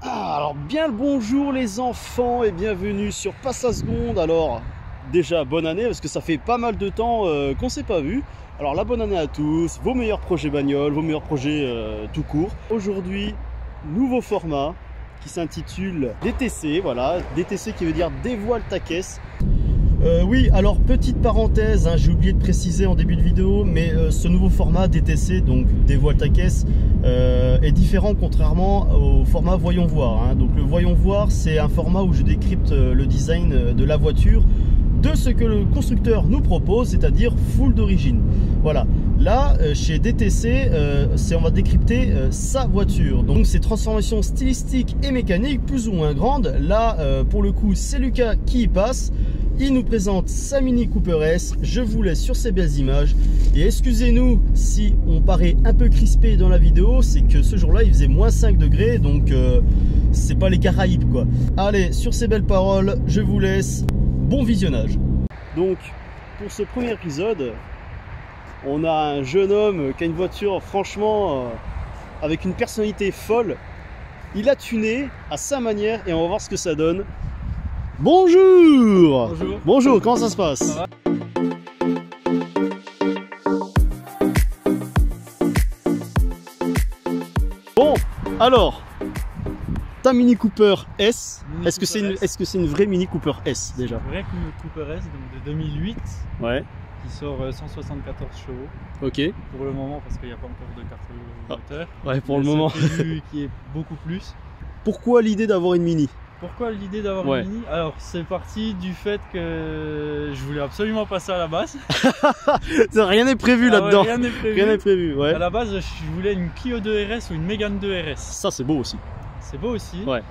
Alors bien le bonjour les enfants et bienvenue sur Passe à Seconde. Alors déjà bonne année parce que ça fait pas mal de temps qu'on s'est pas vu. Alors la bonne année à tous, vos meilleurs projets bagnoles, vos meilleurs projets tout court. Aujourd'hui, nouveau format qui s'intitule DTC, voilà, DTC qui veut dire dévoile ta caisse. Oui, alors petite parenthèse, hein, j'ai oublié de préciser en début de vidéo, mais ce nouveau format DTC, donc dévoile ta caisse, est différent contrairement au format voyons voir. Hein. Donc le voyons voir, c'est un format où je décrypte le design de la voiture, de ce que le constructeur nous propose, c'est-à-dire full d'origine. Voilà. Là, chez DTC, on va décrypter sa voiture. Donc, ces transformations stylistiques et mécaniques plus ou moins grandes. Là, pour le coup, c'est Lucas qui y passe. Il nous présente sa Mini Cooper S. Je vous laisse sur ces belles images. Et excusez-nous si on paraît un peu crispé dans la vidéo, c'est que ce jour-là, il faisait moins 5 degrés, donc c'est pas les Caraïbes, quoi. Allez, sur ces belles paroles, je vous laisse. Bon visionnage. Donc, pour ce premier épisode, on a un jeune homme qui a une voiture franchement avec une personnalité folle. Il a tuné à sa manière et on va voir ce que ça donne. Bonjour. Bonjour. Bonjour, comment ça se passe? Ça va? Bon, alors, ta Mini Cooper S, est-ce que c'est une vraie Mini Cooper S déjà? Vrai Cooper S, donc de 2008, Ouais. qui sort 174 chevaux. Ok. Pour le moment, parce qu'il n'y a pas encore de carte moteur. Ouais, pour le moment. Qui est beaucoup plus. Pourquoi l'idée d'avoir une Mini? Pourquoi l'idée d'avoir Ouais. une Mini? Alors, c'est parti du fait que je voulais absolument passer à la base. Rien n'est prévu Ah ouais, là-dedans. rien n'est prévu. Rien n'est prévu, ouais. À la base, je voulais une Clio 2 RS ou une Mégane 2 RS. Ça, c'est beau aussi. C'est beau aussi. Ouais.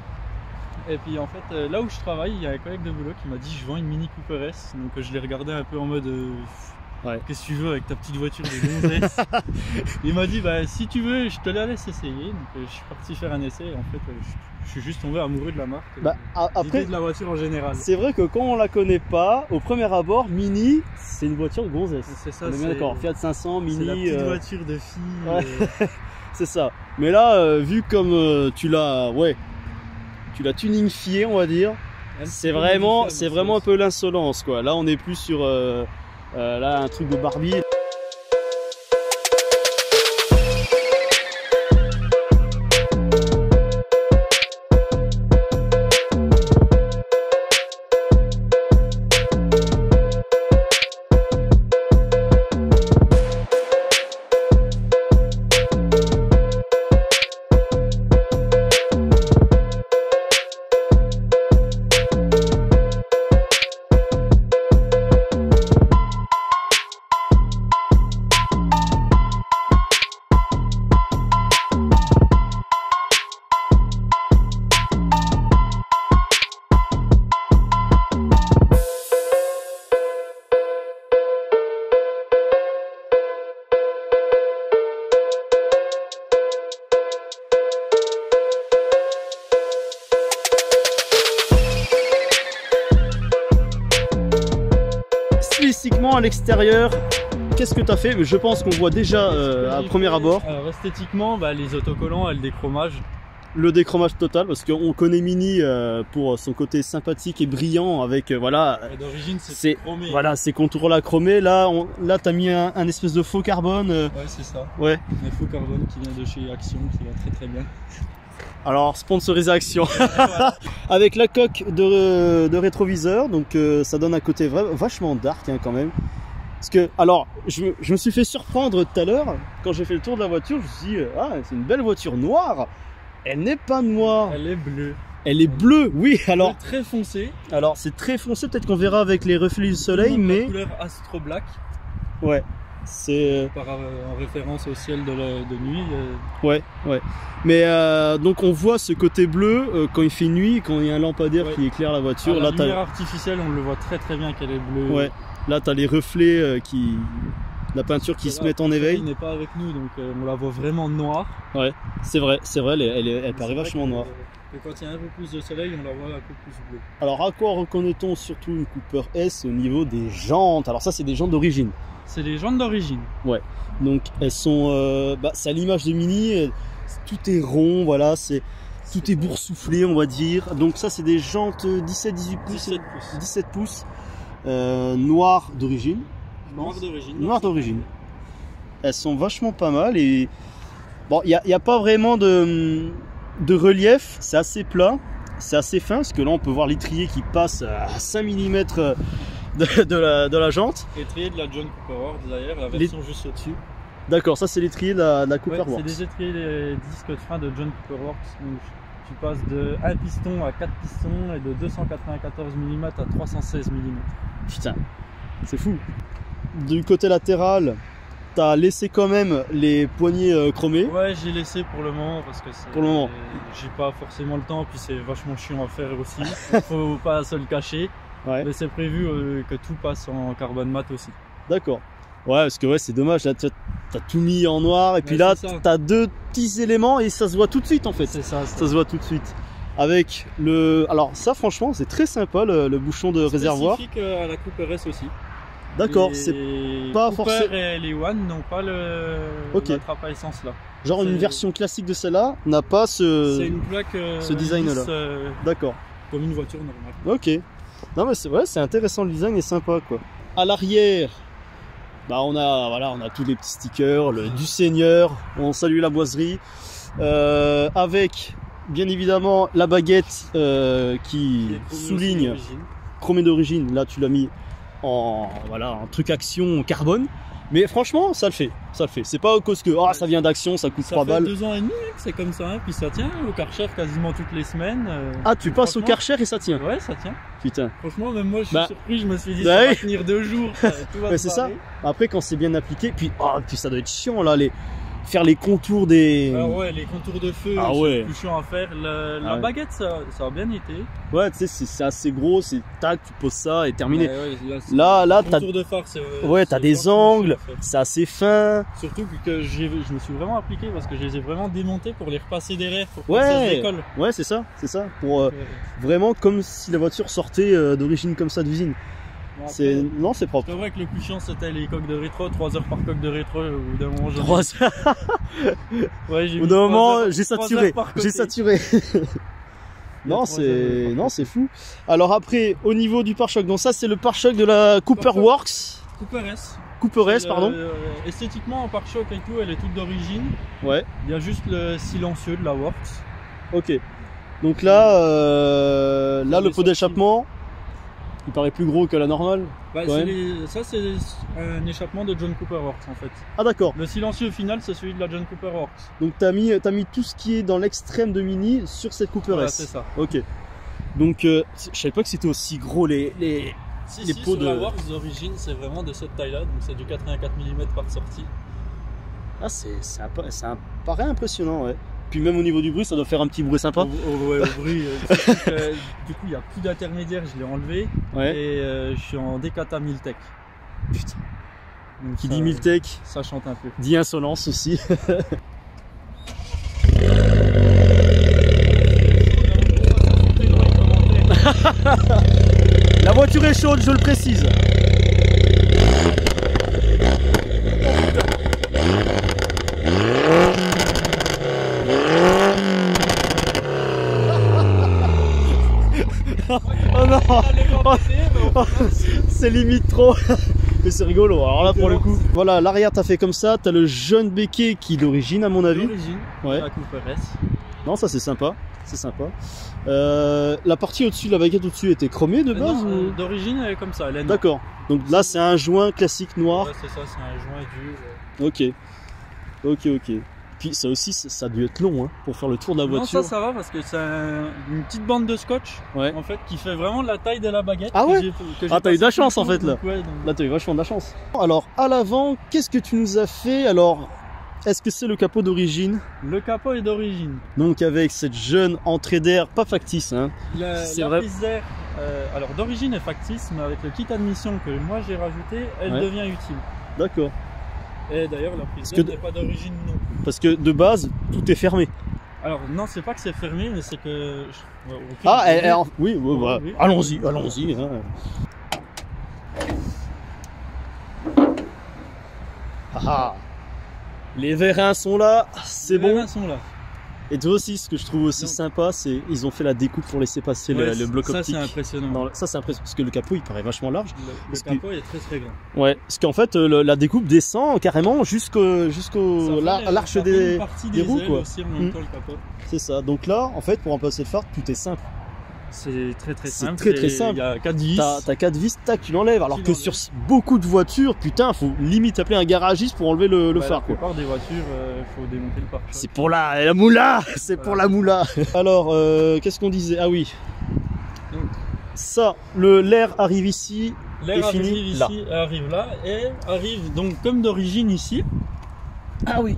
Et puis en fait, là où je travaille, il y a un collègue de boulot qui m'a dit je vends une Mini Cooper S. Donc je l'ai regardé un peu en mode Ouais. qu'est-ce que tu veux avec ta petite voiture de 11 S. Il m'a dit bah si tu veux, je te la laisse essayer. Donc je suis parti faire un essai. Et en fait, je suis juste tombé amoureux de la marque. Bah, après, de la voiture en général. c'est vrai que quand on la connaît pas, au premier abord, Mini, c'est une voiture de gonzesse. C'est ça. On est bien d'accord. Fiat 500, Mini. C'est la petite voiture de fille. Ouais. C'est ça. Mais là, vu comme tu l'as tuningfié, on va dire, c'est vraiment un peu l'insolence, quoi. Là, on est plus sur là un truc de Barbie. Stylistiquement à l'extérieur, qu'est-ce que tu as fait? Je pense qu'on voit déjà à premier abord. Alors esthétiquement, bah, les autocollants et le déchromage. Le déchromage total, parce qu'on connaît Mini pour son côté sympathique et brillant avec voilà. D'origine, c'est chromé. Voilà, ces contours-là chromés. Là, tu as mis un espèce de faux carbone. Ouais, c'est ça. Ouais. Un faux carbone qui vient de chez Action, qui va très très bien. Alors, sponsorisé Action. Avec la coque de rétroviseur, donc ça donne un côté vachement dark hein, quand même. Parce que, alors, je me suis fait surprendre tout à l'heure, quand j'ai fait le tour de la voiture, je me suis dit, ah, c'est une belle voiture noire. Elle n'est pas noire. Elle est bleue. Elle est bleue, oui, alors. Très foncé. Alors, c'est très foncé, peut-être qu'on verra avec les reflets du soleil, mais. La couleur Astro Black. Ouais. C'est en référence au ciel de nuit. Ouais. Mais donc on voit ce côté bleu quand il fait nuit, quand il y a un lampadaire qui éclaire la voiture. La lumière artificielle, on le voit très très bien qu'elle est bleue. Ouais. Là, tu as les reflets la peinture qui se met en éveil. Il n'est pas avec nous, donc on la voit vraiment noire. Ouais, c'est vrai, elle paraît vachement noire. Et quand il y a un peu plus de soleil, on la voit un peu plus bleue. Alors à quoi reconnaît-on surtout une Cooper S au niveau des jantes? Alors ça, c'est des jantes d'origine. C'est des jantes d'origine. Ouais, donc elles sont, c'est à l'image de Mini, tout est rond, voilà, c'est Tout est boursouflé, on va dire. Donc ça, c'est des jantes 17-18 pouces. 17 pouces. 17 pouces. Noires d'origine. Noir d'origine. Noires d'origine. Elles sont vachement pas mal et bon, il n'y a pas vraiment de relief, c'est assez plat, c'est assez fin parce que là on peut voir l'étrier qui passe à 5 mm de la jante. L'étrier de la John Cooper Works d'ailleurs, la version juste au-dessus. D'accord, ça c'est l'étrier de la Cooper Works. C'est des étriers des disques de frein de John Cooper Works. Donc, tu passes de 1 piston à 4 pistons et de 294 mm à 316 mm. Putain, c'est fou. Du côté latéral, t'as laissé quand même les poignées chromées. Ouais, j'ai laissé pour le moment parce que pour le moment. J'ai pas forcément le temps, puis c'est vachement chiant à faire aussi. Faut pas se le cacher. Ouais. Mais c'est prévu que tout passe en carbone mat aussi. D'accord. Ouais, parce que ouais, c'est dommage, là t'as tout mis en noir et puis là t'as deux petits éléments et ça se voit tout de suite en fait. C'est ça. Ça se voit tout de suite. Avec le... Alors ça franchement c'est très sympa le bouchon de réservoir. Spécifique à la Cooper S aussi. D'accord, c'est pas forcément... et les One n'ont pas la trappe à essence là. Genre une version classique de celle-là n'a pas ce... C'est une plaque ce design là. D'accord. Comme une voiture normale. Ok. Non mais c'est intéressant, le design est sympa quoi. À l'arrière, bah on a tous les petits stickers, du Seigneur, on salue la boiserie. Avec bien évidemment la baguette qui souligne chromé d'origine. Là tu l'as mis en truc action carbone, mais franchement ça le fait, c'est pas à cause que ça vient d'Action, ça coûte 3 balles. Ça fait 2 ans et demi que c'est comme ça, hein, puis ça tient au Karcher quasiment toutes les semaines. Ah, tu passes au Karcher et ça tient? Ouais, ça tient. Putain. Franchement, même moi je suis surpris, je me suis dit ça va tenir 2 jours. C'est ça. Après quand c'est bien appliqué, puis ça doit être chiant là, faire les contours des... Alors ouais, les contours de feu, c'est plus chiant à faire. La baguette, ça a bien été. Ouais, tu sais, c'est assez gros, c'est tac, tu poses ça et terminé. Ouais, là t'as... de phare, t'as des angles, c'est assez fin. Surtout que je me suis vraiment appliqué parce que je les ai vraiment démontés pour les repasser derrière, pour que ça se décolle. Ouais, c'est ça. Pour vraiment comme si la voiture sortait d'origine comme ça d'usine. Non, c'est propre. C'est vrai que le plus chiant c'était les coques de rétro, 3 heures par coque de rétro, au bout d'un moment 3 heures. Ouais, au bout d'un moment j'ai saturé. Non, c'est fou. Alors après, au niveau du pare-choc, donc ça c'est le pare-choc de la Cooper Works. Cooper S, pardon. Esthétiquement en pare-choc et tout, elle est toute d'origine. Ouais. Il y a juste le silencieux de la Works. Ok. Donc là, le pot d'échappement, il paraît plus gros que la normale. Ça c'est un échappement de John Cooper Works en fait. Ah d'accord. Le silencieux final c'est celui de la John Cooper Works. Donc t'as mis tout ce qui est dans l'extrême de Mini sur cette Cooper S. C'est ça. Ok. Donc je savais pas que c'était aussi gros les pots de... la Works d'origine c'est vraiment de cette taille là, donc c'est du 84 mm par sortie. Ah ça paraît impressionnant, ouais. Puis même au niveau du bruit, ça doit faire un petit bruit sympa. Au bruit. Du coup, il n'y a plus d'intermédiaire, je l'ai enlevé. Ouais. Et je suis en Decata Miltech. Putain. Donc qui dit Miltech, ça chante un peu. Dit insolence aussi. La voiture est chaude, je le précise. Oh non, c'est limite trop. Mais c'est rigolo, alors là pour le coup. Voilà, l'arrière t'as fait comme ça, t'as le jaune béquet qui est d'origine à mon avis. D'origine, ouais. La Cooper S. Non, ça c'est sympa, la partie au-dessus, la baguette au-dessus était chromée de base ou... D'origine elle est comme ça, elle est noire. D'accord, donc là c'est un joint classique noir. Ouais, c'est ça, c'est un joint dur. Ok. Puis ça aussi, ça a dû être long hein, pour faire le tour de la voiture. Non, ça va parce que c'est une petite bande de scotch en fait qui fait vraiment la taille de la baguette. Ah ouais. T'as eu de la chance en fait là. Ouais, là t'as eu vachement de la chance. Alors à l'avant, qu'est-ce que tu nous as fait? Alors, est-ce que c'est le capot d'origine? Le capot est d'origine. Donc avec cette jeune entrée d'air, pas factice hein. C'est vrai. Prise d'air, alors d'origine est factice, mais avec le kit admission que moi j'ai rajouté, elle devient utile. D'accord. Et d'ailleurs la prise d'air n'est pas d'origine non plus. Parce que de base, tout est fermé. Alors non, c'est pas que c'est fermé, mais c'est que... Oui. Allons-y. Hein. Les vérins sont là, c'est bon. Les vérins sont là. Et toi aussi, ce que je trouve aussi sympa, c'est ils ont fait la découpe pour laisser passer le bloc optique. Ça c'est impressionnant. Ça c'est impressionnant parce que le capot il paraît vachement large. Le capot est très très grand. Ouais, parce qu'en fait la découpe descend carrément jusqu'à l'arche des roues quoi. C'est ça. Donc là, en fait, pour remplacer le phare, tout est simple. C'est très simple. C'est très simple. Il y a 4 vis. T'as 4 vis, tac, tu l'enlèves. Alors que sur beaucoup de voitures, putain, faut limite appeler un garagiste pour enlever le phare. La plupart des voitures, faut démonter le pare-choc. C'est pour la moula. C'est pour la moula. Alors, qu'est-ce qu'on disait? Ah oui. Donc, ça, l'air arrive ici. L'air arrive là et arrive donc comme d'origine ici. Ah oui,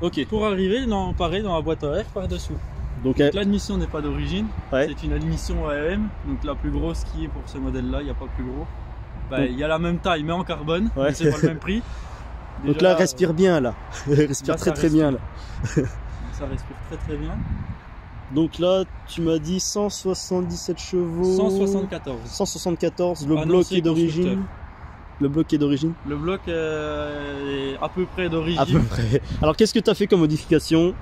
ok. Pour arriver pareil dans la boîte à air par-dessous. Donc l'admission n'est pas d'origine, c'est une admission AM, donc la plus grosse qui est pour ce modèle-là, il n'y a pas plus gros. Il y a la même taille mais en carbone, mais c'est pas le même prix. Déjà, donc là, respire bien là, respire très bien là. Ça respire très bien. Donc là, tu m'as dit 177 chevaux. 174, le bloc est d'origine. Le bloc est d'origine? Le bloc est à peu près d'origine. À peu près. Alors qu'est-ce que tu as fait comme modification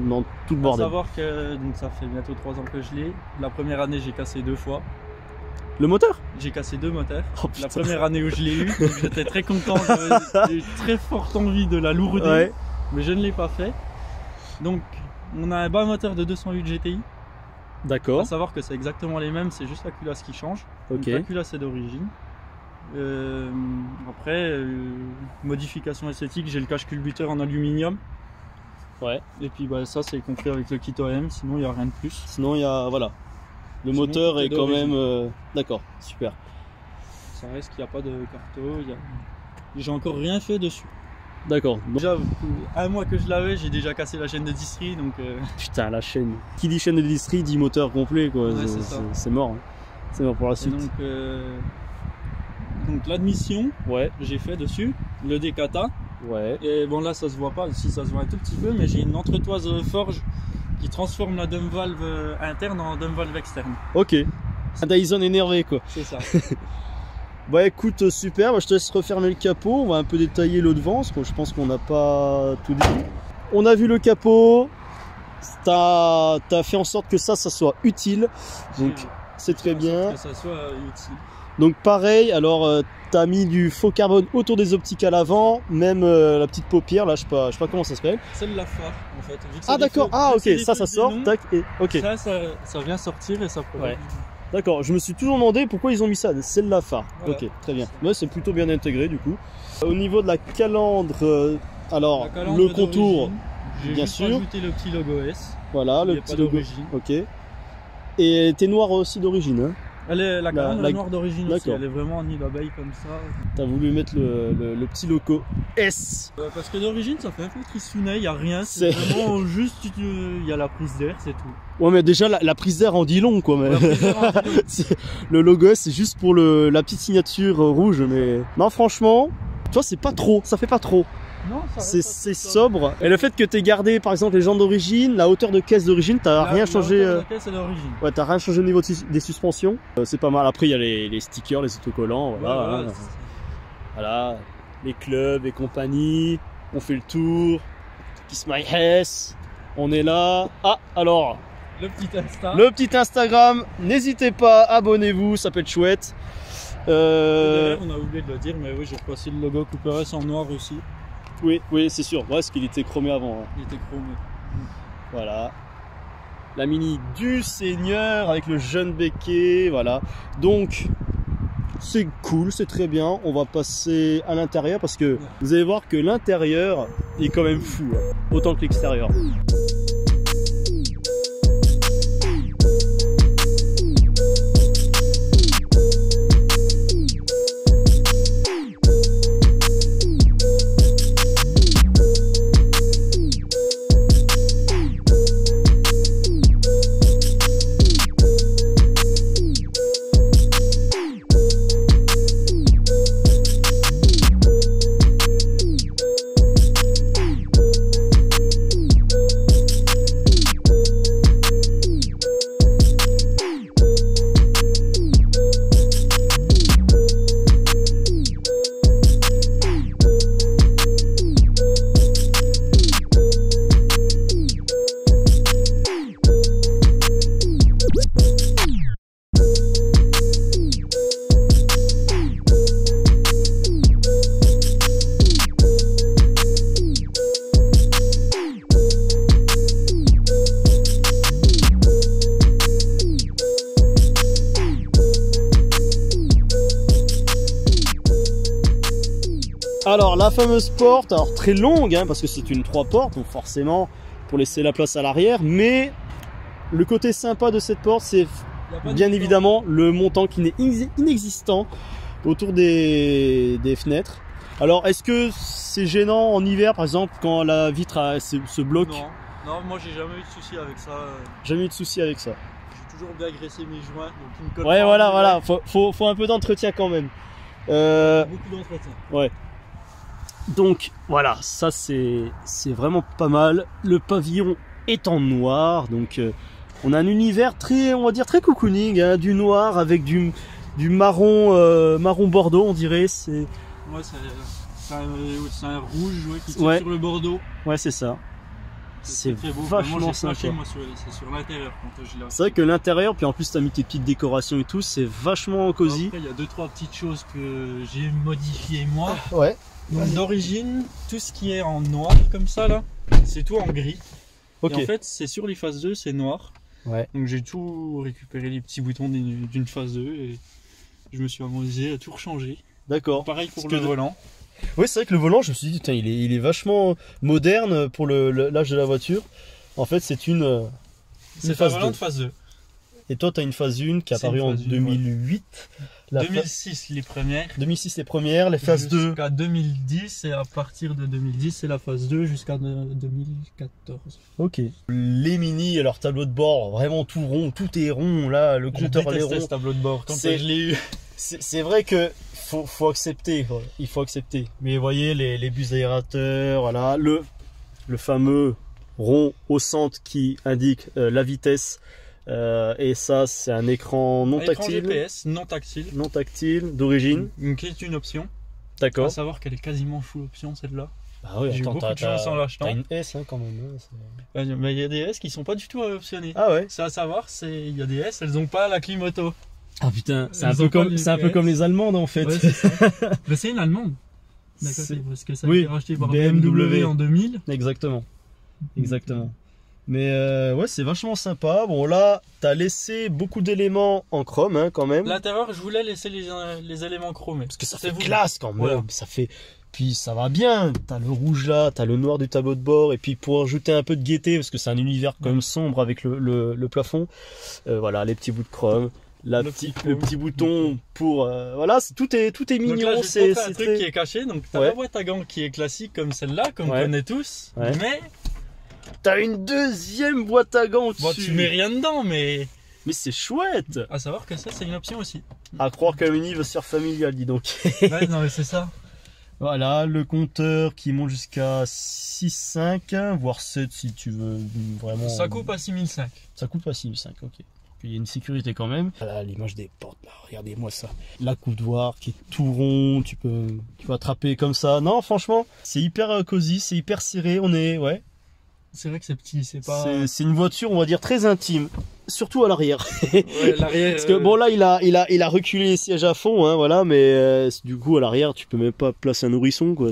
dans tout le bordel? À savoir que donc, ça fait bientôt 3 ans que je l'ai. La première année j'ai cassé 2 fois. Le moteur? J'ai cassé 2 moteurs. La première année où je l'ai eu, j'étais très content, j'ai eu très forte envie de la lourder, mais je ne l'ai pas fait. Donc on a un bas moteur de 208 GTI. D'accord. À savoir que c'est exactement les mêmes, c'est juste la culasse qui change. Ok. Donc, la culasse est d'origine. Après, modification esthétique, j'ai le cache-culbuteur en aluminium. Ouais. Et puis ça c'est compris avec le kit OEM, sinon il n'y a rien de plus. Sinon il y a, voilà. Le moteur est quand même... D'accord, super. Ça reste qu'il n'y a pas de carto, j'ai encore rien fait dessus. D'accord. Déjà, un mois que je l'avais, j'ai déjà cassé la chaîne de distri, donc... Putain, la chaîne. Qui dit chaîne de distri dit moteur complet, quoi. Ouais, c'est mort. Hein. C'est mort pour la suite. Donc l'admission, j'ai fait dessus, le décata. Ouais. Et bon là ça se voit pas, si ça se voit un tout petit peu, mais j'ai une entretoise forge qui transforme la dump valve interne en dump valve externe. Ok. Un Dyson énervé quoi. C'est ça. Bah écoute, super, je te laisse refermer le capot, on va un peu détailler le devant, parce que je pense qu'on n'a pas tout dit. On a vu le capot, t'as fait en sorte que ça soit utile, donc c'est très bien. Que ça soit utile. Donc pareil, alors t'as mis du faux carbone autour des optiques à l'avant, même la petite paupière, là je sais pas comment ça s'appelle. C'est le phare en fait. Ah d'accord, ok, ça sort, tac, et ok. Ça vient sortir et ça peut... D'accord, je me suis toujours demandé pourquoi ils ont mis ça, c'est le phare. Voilà. Ok, très bien. Ouais, c'est plutôt bien intégré du coup. Au niveau de la calandre, alors le contour, bien sûr. J'ai ajouté le petit logo S. Voilà, le petit logo. Ok. Et t'es noir aussi d'origine, hein? La calandre est noire d'origine aussi, elle est vraiment en nid d'abeille comme ça. T'as voulu mettre le petit logo S. Parce que d'origine ça fait un peu tristounet, il n'y a rien, c'est vraiment juste, il y a la prise d'air, c'est tout. Ouais mais déjà la prise d'air en dit long quoi. Mais... le logo S c'est juste pour la petite signature rouge, mais... Non franchement, tu vois c'est pas trop, ça fait pas trop. C'est sobre. Et le fait que tu aies gardé par exemple les jantes d'origine, la hauteur de caisse d'origine, t'as rien changé. Ouais, t'as rien changé au niveau des suspensions. C'est pas mal. Après il y a les stickers, les autocollants, voilà. Voilà, les clubs et compagnie. On fait le tour. Kiss my ass. On est là. Ah alors. Le petit Instagram. N'hésitez pas, abonnez-vous, ça peut être chouette. On a oublié de le dire, mais oui j'ai repassé le logo Cooper S en noir aussi. Oui, c'est sûr, parce qu'il était chromé avant. Hein. Il était chromé. Voilà. La Mini du Seigneur avec le jeune béquet, voilà. Donc, c'est cool, c'est très bien. On va passer à l'intérieur parce que vous allez voir que l'intérieur est quand même fou, hein, autant que l'extérieur. Alors la fameuse porte, alors très longue hein, parce que c'est une 3 portes, donc forcément pour laisser la place à l'arrière, mais le côté sympa de cette porte c'est bien évidemment le montant qui n'est inexistant autour des fenêtres. Alors est-ce que c'est gênant en hiver par exemple quand la vitre se bloque? Non, moi j'ai jamais eu de souci avec ça. Jamais eu de souci avec ça. J'ai toujours bien graissé mes joints, donc il me colle ouais, pas, voilà, faut un peu d'entretien quand même. Beaucoup d'entretien. Ouais. Donc voilà, ça c'est vraiment pas mal. Le pavillon est en noir, donc on a un univers très, on va dire très cocooning, hein, du noir avec du marron, marron bordeaux, on dirait. C'est ouais, c'est un rouge qui tire sur le bordeaux. Ouais, c'est ça. C'est vachement sympa. Moi, c'est sur l'intérieur quand je l'ai. C'est vrai que l'intérieur, puis en plus t'as mis tes petites décorations et tout, c'est vachement cosy. Après, il y a 2-3 petites choses que j'ai modifiées moi. Ouais. D'origine, tout ce qui est en noir comme ça là, c'est tout en gris. Okay. Et en fait, c'est sur les phases 2, c'est noir. Ouais. Donc j'ai tout récupéré les petits boutons d'une phase 2 et je me suis amusé à tout rechanger. D'accord. Pareil pour le volant. Oui, c'est vrai que le volant, je me suis dit, il est vachement moderne pour l'âge de la voiture. En fait, c'est un volant de phase 2. Et toi, tu as une phase 1 qui est apparue en 2008. Ouais. 2006 les premières. 2006 les premières, les phases 2. Jusqu'à 2010, et à partir de 2010, c'est la phase 2 jusqu'à 2014. Ok. Les Mini, alors tableau de bord, vraiment tout rond, tout est rond, là, le compteur est rond. Ce tableau de bord quand je l'ai eu. C'est vrai que faut accepter, quoi. Il faut accepter. Mais vous voyez, les bus aérateurs, voilà, le fameux rond au centre qui indique la vitesse. Et ça, c'est un écran non tactile. GPS, non tactile. Non tactile, d'origine. Qui est une option. D'accord. À savoir qu'elle est quasiment full option celle-là. Bah oui, j'ai eu beaucoup de chance en l'achetant. T'as une S hein, quand même. Mais il y a des S qui sont pas du tout optionnées. Ah ouais. C'est à savoir, il y a des S, elles ont pas la clim auto. Ah putain, c'est un peu comme les Allemandes en fait. Ouais, c'est ça. Mais c'est une Allemande. D'accord, parce que ça a été racheté par BMW en 2000. Exactement. Exactement. Mais ouais, c'est vachement sympa. Bon là, t'as laissé beaucoup d'éléments en chrome hein, quand même. L'intérieur, je voulais laisser les éléments chromés. Parce que ça fait classe quand même. Voilà. Ça fait... Puis ça va bien. T'as le rouge là, t'as le noir du tableau de bord. Et puis pour ajouter un peu de gaieté, parce que c'est un univers quand même sombre avec le plafond. Voilà, les petits bouts de chrome. Le petit bouton pour voilà, tout est mignon. Donc là, c'est un truc qui est caché. Donc t'as la boîte à gants qui est classique comme celle-là, comme on connaît tous. Mais t'as une deuxième boîte à gants au-dessus. Bon, tu mets rien dedans, mais c'est chouette. À savoir que ça, c'est une option aussi. À croire qu'un Mini va se faire familial, dis donc. Ouais, non mais c'est ça. Voilà, le compteur qui monte jusqu'à 6,5, voire 7 si tu veux vraiment. Ça coupe à 6,5. Ça coupe à 6,5, ok. Il y a une sécurité quand même. Voilà l'image des portes là, regardez-moi ça. La coudoir qui est tout rond, tu peux attraper comme ça. Non, franchement, c'est hyper cosy, c'est hyper serré, ouais. C'est vrai que c'est petit, c'est pas. C'est une voiture, on va dire très intime, surtout à l'arrière. Ouais, l'arrière. Parce que bon là, il a reculé les sièges à fond, hein, voilà, mais du coup à l'arrière, tu peux même pas placer un nourrisson, quoi.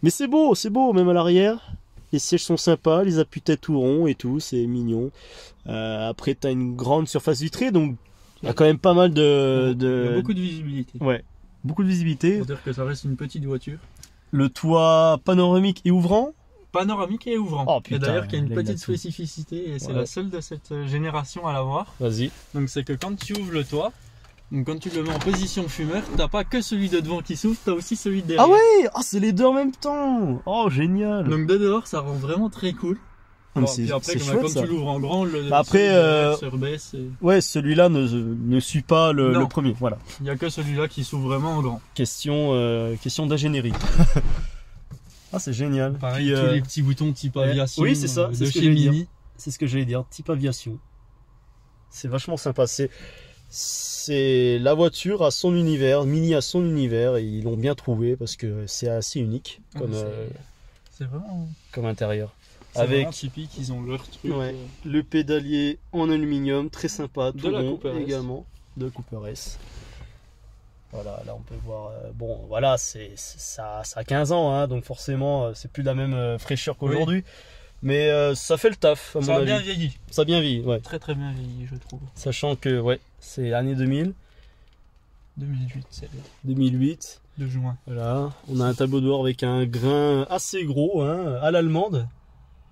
Mais c'est beau, même à l'arrière. Les sièges sont sympas, les appuis-têtes tout ronds et tout, c'est mignon. Après, tu as une grande surface vitrée, donc il y a quand même pas mal de... Il y a beaucoup de visibilité. Ouais, beaucoup de visibilité. Pour dire que ça reste une petite voiture. Le toit panoramique et ouvrant. Panoramique et ouvrant. Oh, putain, et d'ailleurs, qu'il y a une petite spécificité, et c'est la seule de cette génération à l'avoir. Vas-y. Donc c'est que quand tu ouvres le toit, donc quand tu le mets en position fumeur, t'as pas que celui de devant qui s'ouvre, t'as aussi celui de derrière. Ah ouais, c'est les deux en même temps. Oh génial. Donc de dehors ça rend vraiment très cool. Alors, puis après quand tu l'ouvres en grand, après se rebaisse. Ouais, celui-là ne suit pas le premier. Voilà. Il n'y a que celui-là qui s'ouvre vraiment en grand. Question d'ingénierie. Ah c'est génial. Pareil, tous les petits boutons type aviation. Oui c'est ça, c'est ce que j'allais dire. C'est ce que j'allais dire, type aviation. C'est vachement sympa. C'est la voiture à son univers, Mini à son univers, et ils l'ont bien trouvé parce que c'est assez unique c'est vraiment comme intérieur. C'est vraiment typique, ils ont leur truc. Ouais. Le pédalier en aluminium, très sympa, tout rond également, de Cooper S. Voilà, là on peut voir. Bon, voilà, ça a 15 ans, hein, donc forcément c'est plus la même fraîcheur qu'aujourd'hui. Oui. Mais ça fait le taf, à mon avis. Ça a bien vieilli. Ça a bien vieilli, ouais. Très très bien vieilli, je trouve. Sachant que, ouais, c'est l'année 2000. 2008, c'est bien. 2008. de juin. Voilà, on a un tableau de bord avec un grain assez gros, hein, à l'allemande.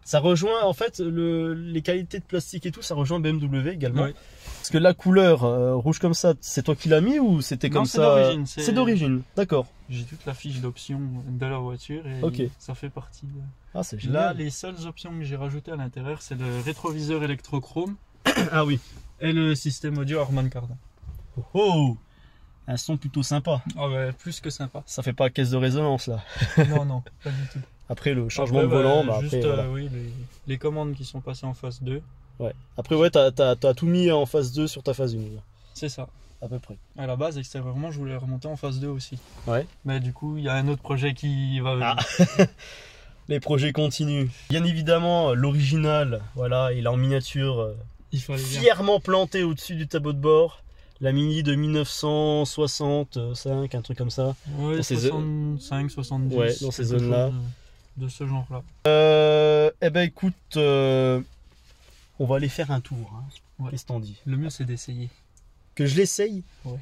Ça rejoint en fait les qualités de plastique et tout, ça rejoint BMW également. Ouais. Parce que la couleur rouge comme ça, c'est toi qui l'as mis ou c'était comme ça? C'est d'origine, d'accord. J'ai toute la fiche d'options de la voiture et ça fait partie de... Ah, c'est génial. Là, les seules options que j'ai rajoutées à l'intérieur, c'est le rétroviseur électrochrome. Ah oui. Et le système audio Harman Kardon. Oh, un son plutôt sympa. Ah ouais, plus que sympa. Ça fait pas caisse de résonance là. Non, non, pas du tout. Après le changement de volant, juste après, voilà. oui, les commandes qui sont passées en phase 2. Ouais. Après ouais, t'as tout mis en phase 2 sur ta phase 1. C'est ça. À peu près. À la base, extérieurement, je voulais remonter en phase 2 aussi. Ouais. Mais du coup, il y a un autre projet qui va venir. Ah. Les projets continuent. Bien évidemment, l'original, voilà, il est en miniature, fièrement planté au-dessus du tableau de bord. La Mini de 1965, un truc comme ça. Ouais, 65, 70. Ouais, dans ces zones-là. De ce genre-là. Eh ben écoute, on va aller faire un tour. Hein. Ouais. Qu'est-ce que t'en dis? Le mieux, c'est d'essayer. Que je l'essaye? Ouais.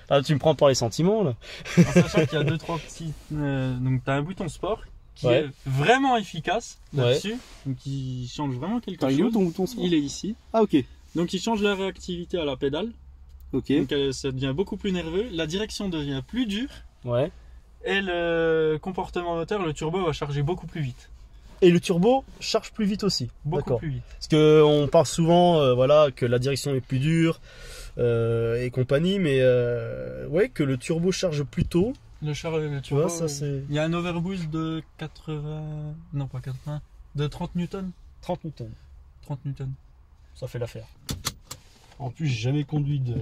Ah, tu me prends par les sentiments là. En sachant qu'il y a 2-3 petits. Donc, tu as un bouton sport qui est vraiment efficace là-dessus. Donc, il change vraiment quelque chose. Il est où ton bouton sport? Il est ici. Ah, ok. Donc, il change la réactivité à la pédale. Ok. Donc, ça devient beaucoup plus nerveux. La direction devient plus dure. Ouais. Et le comportement moteur, le turbo va charger beaucoup plus vite. Et le turbo charge plus vite aussi. Beaucoup plus vite. Parce qu'on parle souvent voilà, que la direction est plus dure et compagnie, mais ouais, que le turbo charge plus tôt. Le turbo, tu vois, ça c'est... Il y a un overboost de 80... Non, pas 80. De 30 newtons. 30 newtons. 30 newtons. Ça fait l'affaire. En plus, j'ai jamais conduit de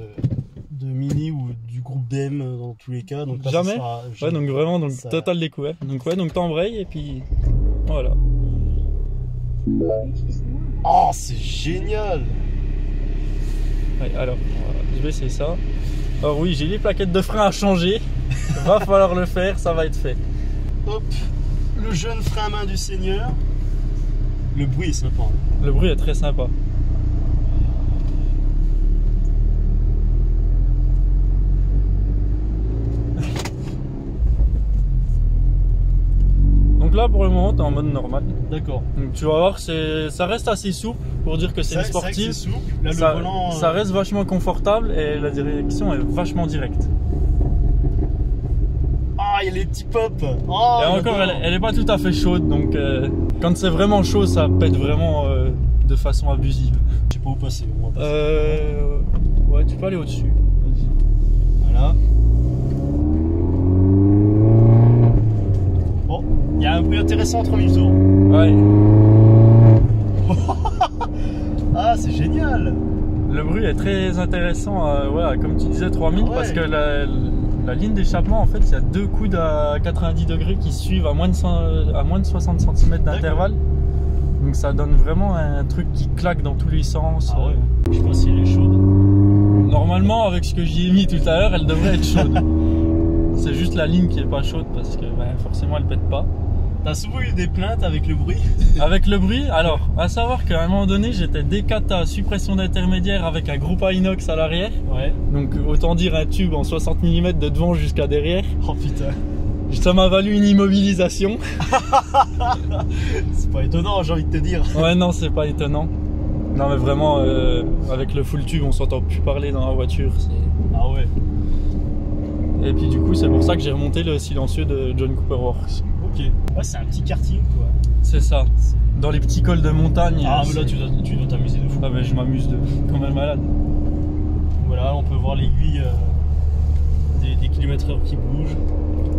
Mini ou du groupe DM dans tous les cas. Donc là, jamais. Ouais, donc vraiment, donc ça... total découvert. Donc ouais, donc t'embrayes et puis voilà. Oh, c'est génial. Ouais, alors, je vais essayer ça. Alors oui, j'ai les plaquettes de frein à changer. Va falloir le faire, ça va être fait. Hop, le jeune frein à main du Seigneur. Le bruit est sympa. Hein. Le bruit est très sympa. Donc là pour le moment tu es en mode normal. D'accord. Donc tu vas voir, ça reste assez souple pour dire que c'est une sportive. C'est souple. Là, le volant, ça reste vachement confortable et la direction est vachement directe. Ah, il y a les petits pops. Oh, et encore elle est pas tout à fait chaude, donc quand c'est vraiment chaud ça pète vraiment de façon abusive. Je sais pas où passer. Ouais, tu peux aller au-dessus. Voilà. Il y a un bruit intéressant entre 1000 tours. Ouais. Ah, c'est génial. Le bruit est très intéressant, voilà, comme tu disais 3000, parce que la ligne d'échappement, en fait, il y a deux coudes à 90 degrés qui suivent à moins de 60 cm d'intervalle. Donc ça donne vraiment un truc qui claque dans tous les sens. Ah ouais. Je sais pas si elle est chaude. Normalement, avec ce que j'y ai mis tout à l'heure, elle devrait être chaude. C'est juste la ligne qui est pas chaude parce que forcément elle pète pas. T'as souvent eu des plaintes avec le bruit? Avec le bruit, alors à savoir qu'à un moment donné j'étais D4 à suppression d'intermédiaire avec un groupe à inox à l'arrière. Ouais. Donc autant dire un tube en 60 mm de devant jusqu'à derrière. Oh putain. Ça m'a valu une immobilisation. C'est pas étonnant, j'ai envie de te dire. Ouais, non, c'est pas étonnant. Non mais vraiment avec le full tube on s'entend plus parler dans la voiture. Ah ouais. Et puis du coup c'est pour ça que j'ai remonté le silencieux de John Cooper Works. Ok. Ouais, c'est un petit quartier quoi. C'est ça. Dans les petits cols de montagne. Ah mais là tu dois t'amuser de fou. Ah mais je m'amuse comme un malade. Voilà, on peut voir l'aiguille des kilomètres/heure qui bougent.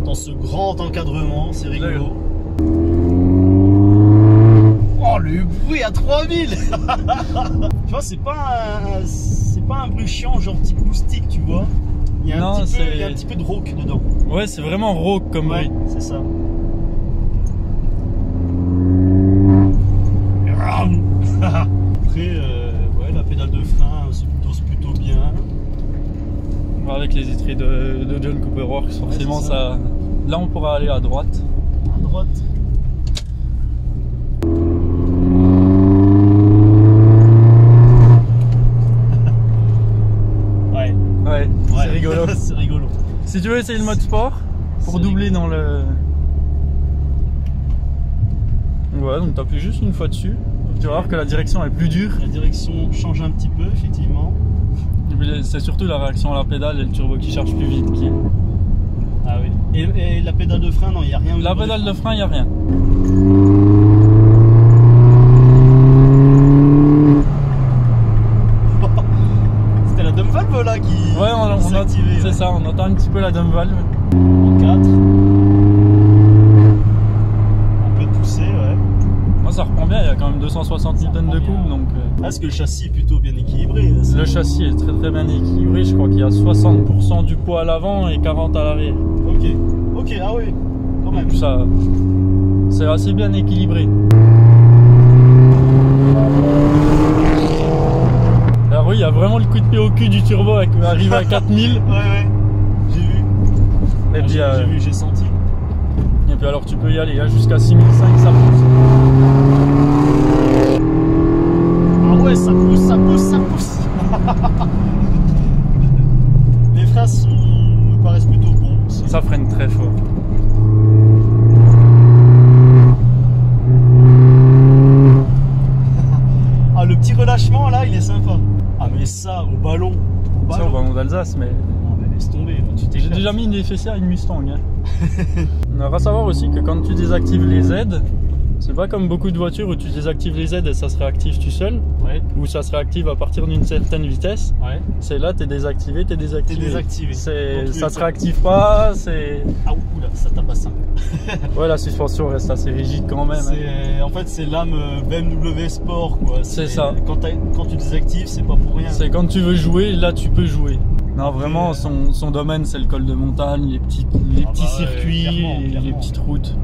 Dans ce grand encadrement, c'est rigolo. Oh le bruit à 3000. Tu vois, c'est pas un bruit chiant genre type moustique, tu vois. Il y a un petit peu de rauque dedans. Ouais, c'est vraiment rauque comme bruit. C'est ça. Après, ouais, la pédale de frein se dose plutôt bien. Avec les étriers de John Cooper Works, forcément ça. Là on pourra aller à droite. À droite. Ouais, c'est rigolo. C'est rigolo. Si tu veux essayer le mode sport pour doubler dans le... Ouais, donc t'appuies juste une fois dessus. Tu vas voir que la direction est plus dure. La direction change un petit peu, effectivement. C'est surtout la réaction à la pédale et le turbo qui charge plus vite. Ah oui. Et la pédale de frein, non, il n'y a rien. La pédale de frein, il n'y a rien. C'était la dump valve là qui s'est activée. C'est ça, on entend un petit peu la dump valve. En 4. Un peu de poussée, ouais. Moi ça reprend bien, il y a quand même 260 Newton de couple donc... Est-ce que le châssis est plutôt bien équilibré? Le châssis est très très bien équilibré, je crois qu'il y a 60% du poids à l'avant et 40% à l'arrière. Ok, ah oui, quand même. Donc ça, c'est assez bien équilibré. Alors oui, il y a vraiment le coup de pied au cul du turbo arrivé à 4000. Ouais, j'ai vu. Et puis, j'ai senti. Et puis alors tu peux y aller, jusqu'à 6005 ça pousse. Ah ouais, ça pousse. Les freins me paraissent plutôt bons aussi. Ça freine très fort. Ah, le petit relâchement là, il est sympa. Ah mais ça, au ballon. Ça au ballon d'Alsace, mais... Ah mais laisse tomber. J'ai déjà mis une FSR à une Mustang. On va savoir aussi que quand tu désactives les aides, c'est pas comme beaucoup de voitures où tu désactives les aides et ça se réactive tout seul, ou ça se réactive à partir d'une certaine vitesse. C'est là, t'es désactivé. Ça se réactive pas, c'est... Ah oula, ça tabasse un peu. Ouais, la suspension reste assez rigide quand même. En fait, c'est l'âme BMW Sport, quoi. C'est ça. Quand tu désactives, c'est pas pour rien. C'est quand tu veux jouer, là tu peux jouer. Non, vraiment, son domaine, c'est le col de montagne, les petits circuits, clairement. Les petites routes.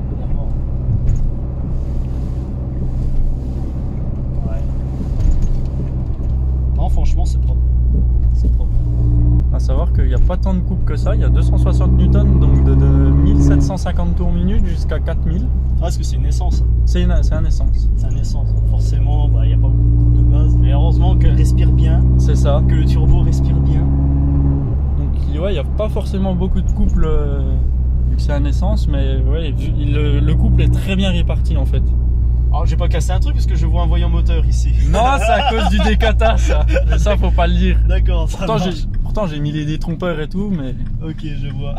Non, franchement, c'est propre. À savoir qu'il n'y a pas tant de coupe que ça, il y a 260 Newton, donc de 1750 tours minute jusqu'à 4000. Ah, est-ce que c'est une essence? C'est un essence. C'est un essence. Forcément, il n'y a pas beaucoup de coupe de base. Mais heureusement qu'elle respire bien. C'est ça. Que le turbo respire bien. Donc, ouais, il n'y a pas forcément beaucoup de couple vu que c'est un essence, mais ouais, le couple est très bien réparti en fait. Alors, j'ai pas cassé un truc parce que je vois un voyant moteur ici. Non, c'est à cause du décata, ça. Mais ça, faut pas le dire. D'accord. Pourtant, j'ai mis les détrompeurs et tout, mais... Ok, je vois.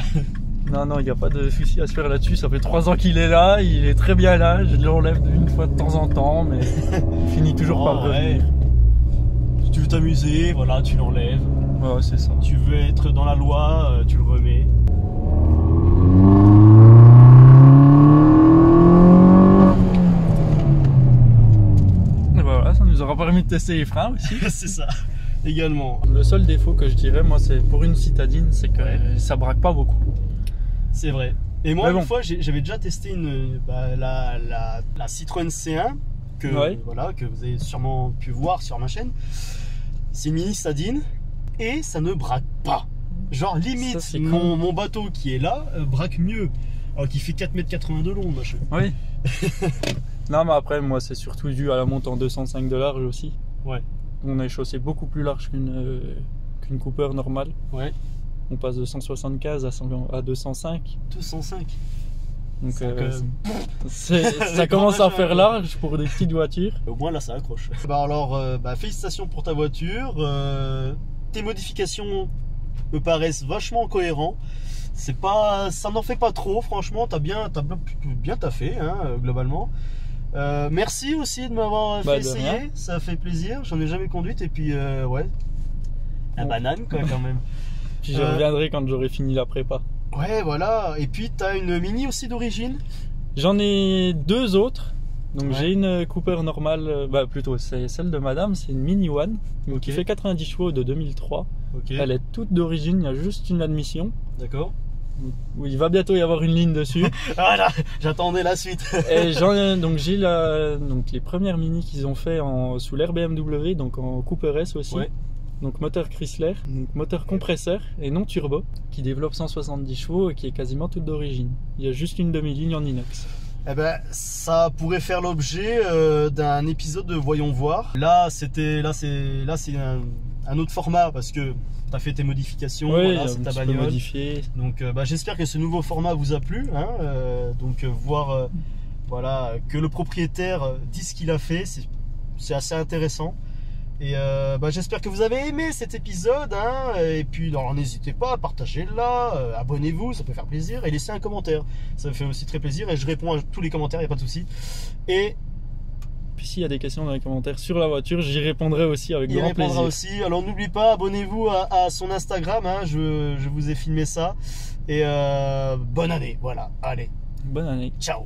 Non, il n'y a pas de souci à se faire là-dessus. Ça fait 3 ans qu'il est là, il est très bien là. Je l'enlève une fois de temps en temps, mais il finit toujours par revenir. Si tu veux t'amuser, voilà, tu l'enlèves. Ouais, c'est ça. Tu veux être dans la loi, tu le remets. Ça nous aura permis de tester les freins aussi. C'est ça, également. Le seul défaut que je dirais, moi, c'est pour une citadine, c'est que ça braque pas beaucoup. C'est vrai. Et moi, une fois, j'avais déjà testé la Citroën C1 que vous avez sûrement pu voir sur ma chaîne. C'est une mini citadine et ça ne braque pas. Genre, limite, mon bateau qui est là braque mieux. Alors qu'il fait 4,80 m de long, machin. Oui. Non, mais après, moi, c'est surtout dû à la monte en 205 de large aussi. Ouais. On a une chaussée beaucoup plus large qu'une Cooper normale. Ouais. On passe de 175 à 205. 205. Donc, ça commence à faire large pour des petites voitures. Au moins, là, ça accroche. Alors, félicitations pour ta voiture. Tes modifications me paraissent vachement cohérentes. Ça n'en fait pas trop, franchement. T'as bien taffé, globalement. Merci aussi de m'avoir fait essayer, ça fait plaisir. J'en ai jamais conduite et puis la banane quoi quand même. Puis je reviendrai quand j'aurai fini la prépa. Ouais, voilà. Et puis t'as une mini aussi d'origine? J'en ai 2 autres. Donc j'ai une Cooper normale, plutôt c'est celle de madame, c'est une Mini One qui fait 90 chevaux de 2003. Elle est toute d'origine, il y a juste une admission. D'accord. Oui, il va bientôt y avoir une ligne dessus. Voilà, j'attendais la suite. Et j'ai les premières mini qu'ils ont fait sous l'ère BMW, donc en Cooper S aussi. Ouais. Donc moteur Chrysler, donc moteur compresseur et non turbo, qui développe 170 chevaux et qui est quasiment toute d'origine. Il y a juste une demi-ligne en inox. Eh ben, ça pourrait faire l'objet d'un épisode de Voyons voir. Là, c'est un autre format parce que tu as fait tes modifications, voilà, c'est ta bagnole. Modifié. Donc j'espère que ce nouveau format vous a plu. Hein, donc voir voilà, que le propriétaire dit ce qu'il a fait, c'est assez intéressant. Et j'espère que vous avez aimé cet épisode. Hein, et puis n'hésitez pas à partager là, abonnez-vous, ça peut faire plaisir. Et laissez un commentaire, ça me fait aussi très plaisir. Et je réponds à tous les commentaires, il n'y a pas de souci. Et puis s'il y a des questions dans les commentaires sur la voiture, j'y répondrai aussi avec grand plaisir. Aussi. Alors n'oubliez pas, abonnez-vous à son Instagram, hein, je vous ai filmé ça. Et bonne année, voilà, allez. Bonne année. Ciao.